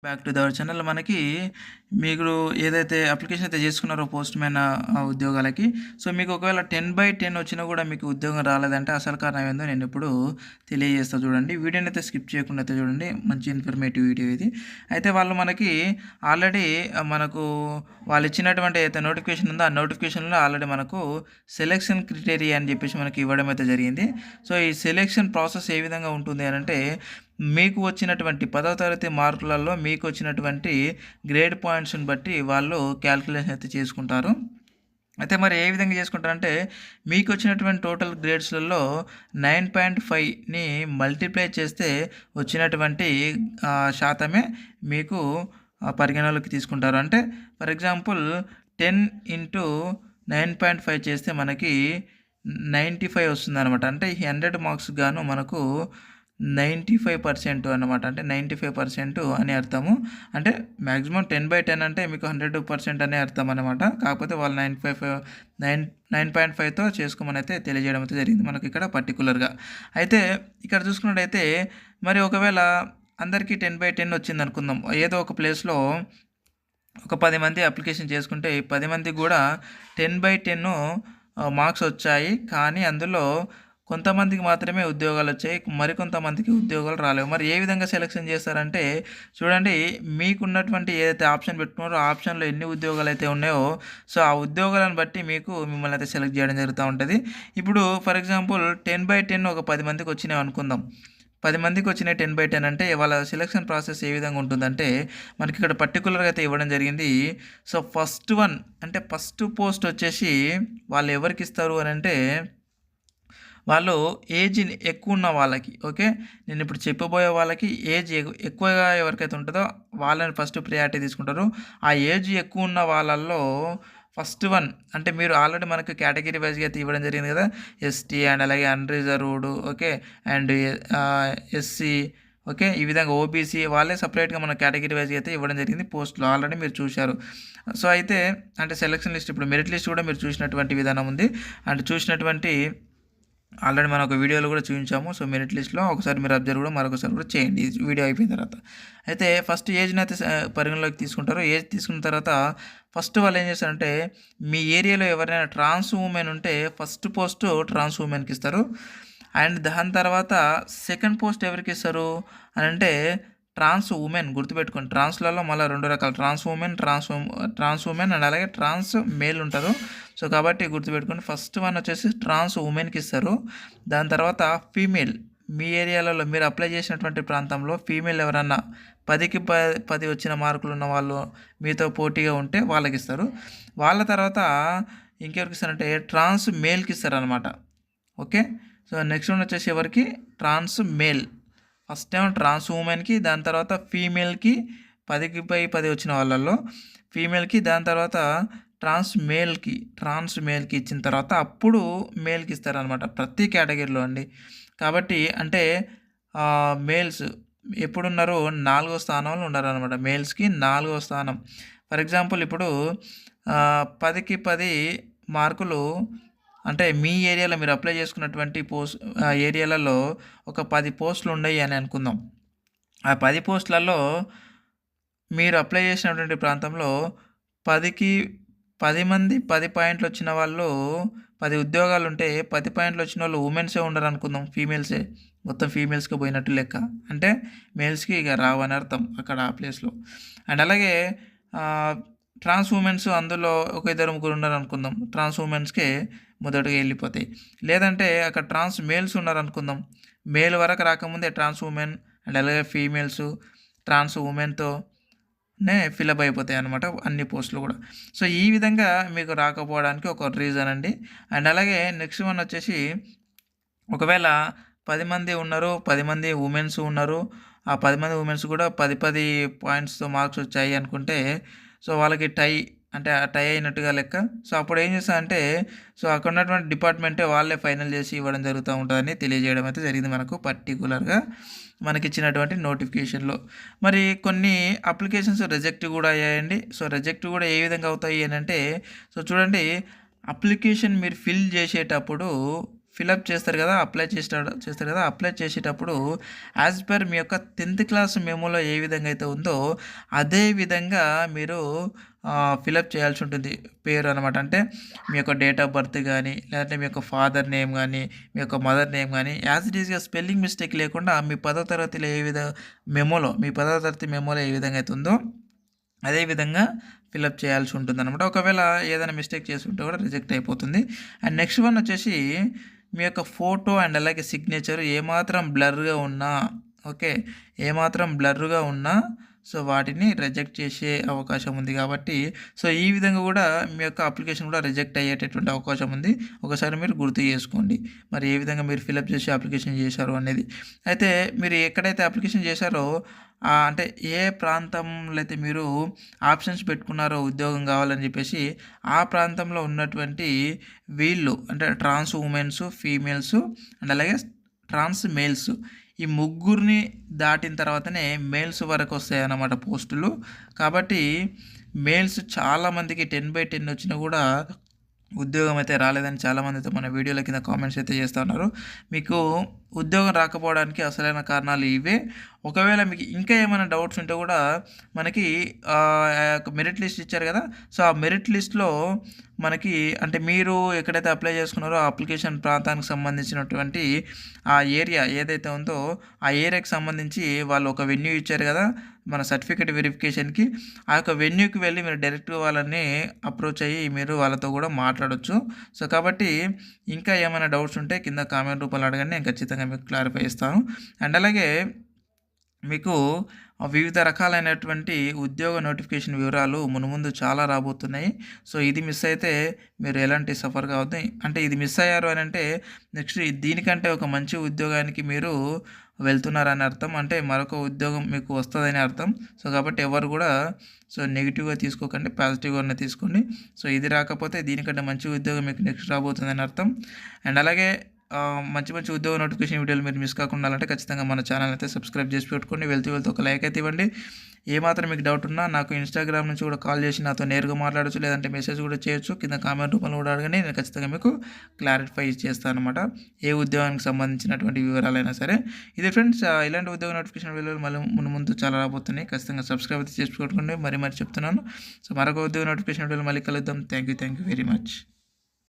Back to the our channel. మనకి మీరు ఏదైతే అప్లికేషన్ అయితే చేసుకున్నారో పోస్ట్ మ్యాన్ ఉద్యోగాలకి, సో మీకు ఒకవేళ 10/10 వచ్చినా కూడా మీకు ఉద్యోగం రాలేదంటే అసలు కారణం ఏందో నేను ఇప్పుడు తెలియజేస్తా. చూడండి, వీడియోని అయితే స్కిప్ చేయకుండా అయితే చూడండి, మంచి ఇన్ఫర్మేటివ్ వీడియో ఇది. అయితే వాళ్ళు మనకి ఆల్రెడీ మనకు వాళ్ళు ఇచ్చినటువంటి అయితే నోటిఫికేషన్ ఉందో ఆ నోటిఫికేషన్లో ఆల్రెడీ మనకు సెలెక్షన్ క్రిటేరియా అని చెప్పేసి మనకి ఇవ్వడం అయితే జరిగింది. సో ఈ సెలెక్షన్ ప్రాసెస్ ఏ విధంగా ఉంటుంది అని అంటే, మీకు వచ్చినటువంటి 10వ తరగతి మార్కులలో మీకు వచ్చినటువంటి గ్రేడ్ పాయింట్స్ని బట్టి వాళ్ళు క్యాలిక్యులేషన్ అయితే చేసుకుంటారు. అయితే మరి ఏ విధంగా చేసుకుంటారంటే, మీకు వచ్చినటువంటి టోటల్ గ్రేడ్స్లలో 9.5ని మల్టిప్లై చేస్తే వచ్చినటువంటి శాతమే మీకు పరిగణలోకి తీసుకుంటారు. అంటే ఫర్ ఎగ్జాంపుల్ 10 ఇంటూ 9.5 చేస్తే మనకి 95 వస్తుంది అనమాట. అంటే 100 మార్క్స్ గాను మనకు 95% అనమాట. అంటే 95% అని అర్థము. అంటే మ్యాక్సిమం 10/10 అంటే మీకు 100% అనే అర్థం అనమాట. కాకపోతే వాళ్ళు 9.5తో చేసుకోమని అయితే తెలియజేయడం అయితే జరిగింది మనకి ఇక్కడ పర్టికులర్గా. అయితే ఇక్కడ చూసుకున్నట్టయితే మరి ఒకవేళ అందరికీ 10/10 వచ్చింది అనుకుందాం. ఏదో ఒక ప్లేస్లో ఒక 10 మంది అప్లికేషన్ చేసుకుంటే 10 మందికి కూడా 10/10 మార్క్స్ వచ్చాయి. కానీ అందులో కొంతమందికి మాత్రమే ఉద్యోగాలు వచ్చాయి, మరికొంతమందికి ఉద్యోగాలు రాలేవు. మరి ఏ విధంగా సెలెక్షన్ చేస్తారంటే, చూడండి, మీకున్నటువంటి ఏదైతే ఆప్షన్ పెట్టుకున్నారో ఆ ఆప్షన్లో ఎన్ని ఉద్యోగాలు అయితే ఉన్నాయో, సో ఆ ఉద్యోగాలను బట్టి మిమ్మల్ని అయితే సెలెక్ట్ చేయడం జరుగుతూ ఉంటుంది. ఇప్పుడు ఫర్ ఎగ్జాంపుల్ 10/10 ఒక 10 మందికి వచ్చినాయి అనుకుందాం. 10 మందికి వచ్చినాయి 10/10 అంటే వాళ్ళ సెలెక్షన్ ప్రాసెస్ ఏ విధంగా ఉంటుందంటే, మనకి ఇక్కడ పర్టికులర్గా అయితే ఇవ్వడం జరిగింది. సో ఫస్ట్ పోస్ట్ వచ్చేసి వాళ్ళు ఎవరికి ఇస్తారు అని అంటే, వాళ్ళు ఏజ్ ఎక్కువ ఉన్న వాళ్ళకి, ఓకే, నేను ఇప్పుడు చెప్పబోయే వాళ్ళకి ఏజ్ ఎక్కువగా ఎవరికైతే ఉంటుందో వాళ్ళని ఫస్ట్ ప్రియారిటీ తీసుకుంటారు. ఆ ఏజ్ ఎక్కువ ఉన్న వాళ్ళల్లో ఫస్ట్ అంటే మీరు ఆల్రెడీ మనకు కేటగిరీ వైజ్గా అయితే ఇవ్వడం జరిగింది కదా, ఎస్టీ అండ్ అలాగే unreserved, okay, and SC, okay, ఈ విధంగా ఓబీసీ వాళ్ళే సపరేట్గా మన కేటగిరీ వైజ్గా అయితే ఇవ్వడం జరిగింది పోస్టులు ఆల్రెడీ మీరు చూశారు. సో అయితే అంటే సెలక్షన్ లిస్ట్, ఇప్పుడు మెరిట్ లిస్ట్ కూడా మీరు చూసినటువంటి విధానం ఉంది. అంటే చూసినటువంటి ఆల్రెడీ మనం ఒక వీడియోలో కూడా చూపించాము. సో మెరిట్ లిస్ట్లో ఒకసారి మీరు అబ్జర్వ్ కూడా మరొకసారి కూడా చేయండి వీడియో అయిపోయిన తర్వాత. అయితే ఫస్ట్ ఏజ్ని అయితే పరిగణలోకి తీసుకుంటారు. ఏజ్ తీసుకున్న తర్వాత ఫస్ట్ వాళ్ళు ఏం చేస్తారంటే, మీ ఏరియాలో ఎవరైనా ట్రాన్స్ ఉమెన్ ఉంటే ఫస్ట్ పోస్ట్ ట్రాన్స్ ఉమెన్కి ఇస్తారు. అండ్ దాని తర్వాత సెకండ్ పోస్ట్ ఎవరికి ఇస్తారు అని అంటే, ట్రాన్స్ ఉమెన్. గుర్తుపెట్టుకోండి, ట్రాన్స్లలో మళ్ళీ 2 రకాలు, ట్రాన్స్ ఉమెన్ అండ్ అలాగే ట్రాన్స్ మేల్ ఉంటారు. సో కాబట్టి గుర్తుపెట్టుకోండి, ఫస్ట్ వచ్చేసి ట్రాన్స్ ఉమెన్కి ఇస్తారు. దాని తర్వాత ఫీమేల్, మీ ఏరియాలలో మీరు అప్లై చేసినటువంటి ప్రాంతంలో ఫీమేల్ ఎవరన్నా 10కి 10 వచ్చిన మార్కులు ఉన్న వాళ్ళు మీతో పోటీగా ఉంటే వాళ్ళకి ఇస్తారు. వాళ్ళ తర్వాత ఇంకెవరికి ఇస్తారంటే ట్రాన్స్ మేల్కి ఇస్తారనమాట. ఓకే, సో నెక్స్ట్ వచ్చేసి ఎవరికి, ట్రాన్స్ మేల్. ఫస్ట్ ఏమో ట్రాన్స్ ఉమెన్కి, దాని తర్వాత ఫీమేల్కి 10కి 10 వచ్చిన వాళ్ళల్లో ఫీమేల్కి, దాని తర్వాత ట్రాన్స్ మేల్కి ఇచ్చిన తర్వాత అప్పుడు మేల్కి ఇస్తారనమాట ప్రతి కేటగిరీలో అండి. కాబట్టి అంటే మేల్స్ ఎప్పుడున్నారు, 4వ స్థానంలో ఉన్నారనమాట. మేల్స్కి 4వ స్థానం. ఫర్ ఎగ్జాంపుల్ ఇప్పుడు 10కి 10 మార్కులు అంటే మీ ఏరియాలో మీరు అప్లై చేసుకున్నటువంటి ఏరియాలలో ఒక 10 పోస్టులు ఉన్నాయి అని అనుకుందాం. ఆ 10 పోస్టులలో మీరు అప్లై చేసినటువంటి ప్రాంతంలో 10కి 10 మంది 10 పాయింట్లు వచ్చిన వాళ్ళు, 10 ఉద్యోగాలు ఉంటే 10 పాయింట్లు వచ్చిన వాళ్ళు ఉమెన్సే ఉండరు అనుకుందాం, ఫీమేల్సే, మొత్తం ఫీమేల్స్కి పోయినట్టు లెక్క. అంటే మేల్స్కి ఇక రావని అర్థం అక్కడ ఆ ప్లేస్లో. అండ్ అలాగే ట్రాన్స్ ఉమెన్స్ అందులో ఒక 2-3 ఉన్నారు అనుకుందాం, ట్రాన్స్ ఉమెన్స్కే మొదటగా వెళ్ళిపోతాయి. లేదంటే అక్కడ ట్రాన్స్ మేల్స్ ఉన్నారు అనుకుందాం, మేల్ వరకు రాకముందే ట్రాన్స్ ఉమెన్ అండ్ అలాగే ఫీమేల్స్ ట్రాన్స్ ఉమెన్తోనే ఫిలప్ అయిపోతాయి అనమాట అన్ని పోస్టులు కూడా. సో ఈ విధంగా మీకు రాకపోవడానికి ఒక రీజన్ అండి. అండ్ అలాగే నెక్స్ట్ వచ్చేసి, ఒకవేళ 10 మంది ఉన్నారు, 10 మంది ఉమెన్స్ ఉన్నారు, ఆ 10 మంది ఉమెన్స్ కూడా 10 పాయింట్స్తో మార్క్స్ వచ్చాయి అనుకుంటే, సో వాళ్ళకి టై అయినట్టుగా లెక్క. సో అప్పుడు ఏం చేస్తారంటే, సో అక్కడ ఉన్నటువంటి డిపార్ట్మెంటే వాళ్ళే ఫైనల్ చేసి ఇవ్వడం జరుగుతూ ఉంటుందని తెలియజేయడం అయితే జరిగింది మనకు పర్టికులర్గా మనకి ఇచ్చినటువంటి నోటిఫికేషన్లో. మరి కొన్ని అప్లికేషన్స్ రిజెక్ట్ కూడా అయ్యాయండి. సో రిజెక్ట్ కూడా ఏ విధంగా అవుతాయి అని అంటే, సో చూడండి, అప్లికేషన్ మీరు ఫిల్ చేసేటప్పుడు ఫిలప్ చేస్తారు కదా, చేస్తారు కదా, అప్లై చేసేటప్పుడు యాజ్ పర్ మీ యొక్క 10th క్లాస్ మెమోలో ఏ విధంగా అయితే ఉందో అదే విధంగా మీరు ఫిలప్ చేయాల్సి ఉంటుంది పేరు అనమాట. అంటే మీ యొక్క డేట్ ఆఫ్ బర్త్ కానీ, లేదంటే మీ యొక్క ఫాదర్ నేమ్ కానీ, మీ యొక్క మదర్ నేమ్ కానీ యాజ్ ఇట్ ఈస్గా స్పెల్లింగ్ మిస్టేక్ లేకుండా మీ 10వ తరగతిలో మీ 10వ తరగతి మెమోలో ఏ విధంగా అయితే ఉందో అదే విధంగా ఫిలప్ చేయాల్సి ఉంటుందన్నమాట. ఒకవేళ ఏదైనా మిస్టేక్ చేసి ఉంటే కూడా రిజెక్ట్ అయిపోతుంది. అండ్ నెక్స్ట్ వన్ వచ్చేసి మీ యొక్క ఫోటో అండ్ అలాగే సిగ్నేచర్ ఏమాత్రం బ్లర్గా ఉన్నా, ఓకే, ఏమాత్రం బ్లర్గా ఉన్నా సో వాటిని రిజెక్ట్ చేసే అవకాశం ఉంది. కాబట్టి సో ఈ విధంగా కూడా మీ యొక్క అప్లికేషన్ కూడా రిజెక్ట్ అయ్యేటటువంటి అవకాశం ఉంది. ఒకసారి మీరు గుర్తు చేసుకోండి మరి ఏ విధంగా మీరు ఫిలప్ చేసి అప్లికేషన్ చేశారు అనేది. అయితే మీరు ఎక్కడైతే అప్లికేషన్ చేశారో అంటే ఏ ప్రాంతంలో అయితే మీరు ఆప్షన్స్ పెట్టుకున్నారో ఉద్యోగం కావాలని చెప్పేసి ఆ ప్రాంతంలో ఉన్నటువంటి వీళ్ళు అంటే ట్రాన్స్ ఉమెన్స్, ఫీమేల్స్ అండ్ అలాగే ట్రాన్స్ మేల్స్ ఈ ముగ్గురిని దాటిన తర్వాతనే మేల్స్ వరకు వస్తాయి అన్నమాట పోస్టులు. కాబట్టి మేల్స్ చాలామందికి 10/10 వచ్చినా కూడా ఉద్యోగం అయితే రాలేదని చాలామంది అయితే మన వీడియోల కింద కామెంట్స్ అయితే చేస్తూ ఉన్నారు. మీకు ఉద్యోగం రాకపోవడానికి అసలైన కారణాలు ఇవే. ఒకవేళ మీకు ఇంకా ఏమైనా డౌట్స్ ఉంటే కూడా మనకి మెరిట్ లిస్ట్ ఇచ్చారు కదా, సో ఆ మెరిట్ లిస్ట్లో మనకి అంటే మీరు ఎక్కడైతే అప్లై చేసుకున్నారో ఆ అప్లికేషన్ ప్రాంతానికి సంబంధించినటువంటి ఆ ఏరియా ఏదైతే ఉందో ఆ ఏరియాకి సంబంధించి వాళ్ళు ఒక వెన్యూ ఇచ్చారు కదా మన సర్టిఫికేట్ వెరిఫికేషన్కి. ఆ యొక్క వెన్యూకి వెళ్ళి మీరు డైరెక్ట్గా వాళ్ళని అప్రోచ్ అయ్యి మీరు వాళ్ళతో కూడా మాట్లాడవచ్చు. సో కాబట్టి ఇంకా ఏమైనా డౌట్స్ ఉంటే కింద కామెంట్ రూపంలో అడగండి, నేను ఖచ్చితంగా మీకు క్లారిఫై ఇస్తాను. అండ్ అలాగే మీకు వివిధ రకాలైనటువంటి ఉద్యోగ నోటిఫికేషన్ వివరాలు మునుముందు చాలా రాబోతున్నాయి. సో ఇది మిస్ అయితే మీరు ఎలాంటి సఫర్ కావద్దు. అంటే ఇది మిస్ అయ్యారు అని అంటే నెక్స్ట్ దీనికంటే ఒక మంచి ఉద్యోగానికి మీరు వెళ్తున్నారని అర్థం, అంటే మరొక ఉద్యోగం మీకు వస్తుందని అర్థం. సో కాబట్టి ఎవరు కూడా సో నెగిటివ్గా తీసుకోకండి, పాజిటివ్గానే తీసుకోండి. సో ఇది రాకపోతే దీనికంటే మంచి ఉద్యోగం మీకు నెక్స్ట్ రాబోతుందని అర్థం. అండ్ అలాగే మంచి మంచి ఉద్యోగ నోటిఫికేషన్ వీడియోలు మీరు మిస్ కాకుండా ఉండాలంటే ఖచ్చితంగా మన ఛానల్ అయితే సబ్స్క్రైబ్ చేసి పెట్టుకోండి. వెళ్తూ ఒక లైక్ అయితే ఇవ్వండి. ఏమాత్రం మీకు డౌట్ ఉన్నా నాకు ఇన్స్టాగ్రామ్ నుంచి కూడా కాల్ చేసి నాతో నేరుగా మాట్లాడచ్చు, లేదంటే మెసేజ్ కూడా చేయొచ్చు. కింద కామెంట్ రూపంలో కూడా అడగండి, నేను ఖచ్చితంగా మీకు క్లారిఫై చేస్తాను అనమాట, ఏ ఉద్యోగానికి సంబంధించినటువంటి వివరాలైనా సరే. ఇది ఫ్రెండ్స్, ఇలాంటి ఉద్యోగ నోటిఫికేషన్ వీడియోలు మళ్ళీ ముందు చాలా రాబోతున్నాయి. ఖచ్చితంగా సబ్స్క్రైబ్ అయితే చేసి పెట్టుకోండి. మరి చెప్తున్నాను. సో మరొక ఉద్యోగ నోటిఫికేషన్ వీడియోలు మళ్ళీ కలుద్దాం. Thank you very much.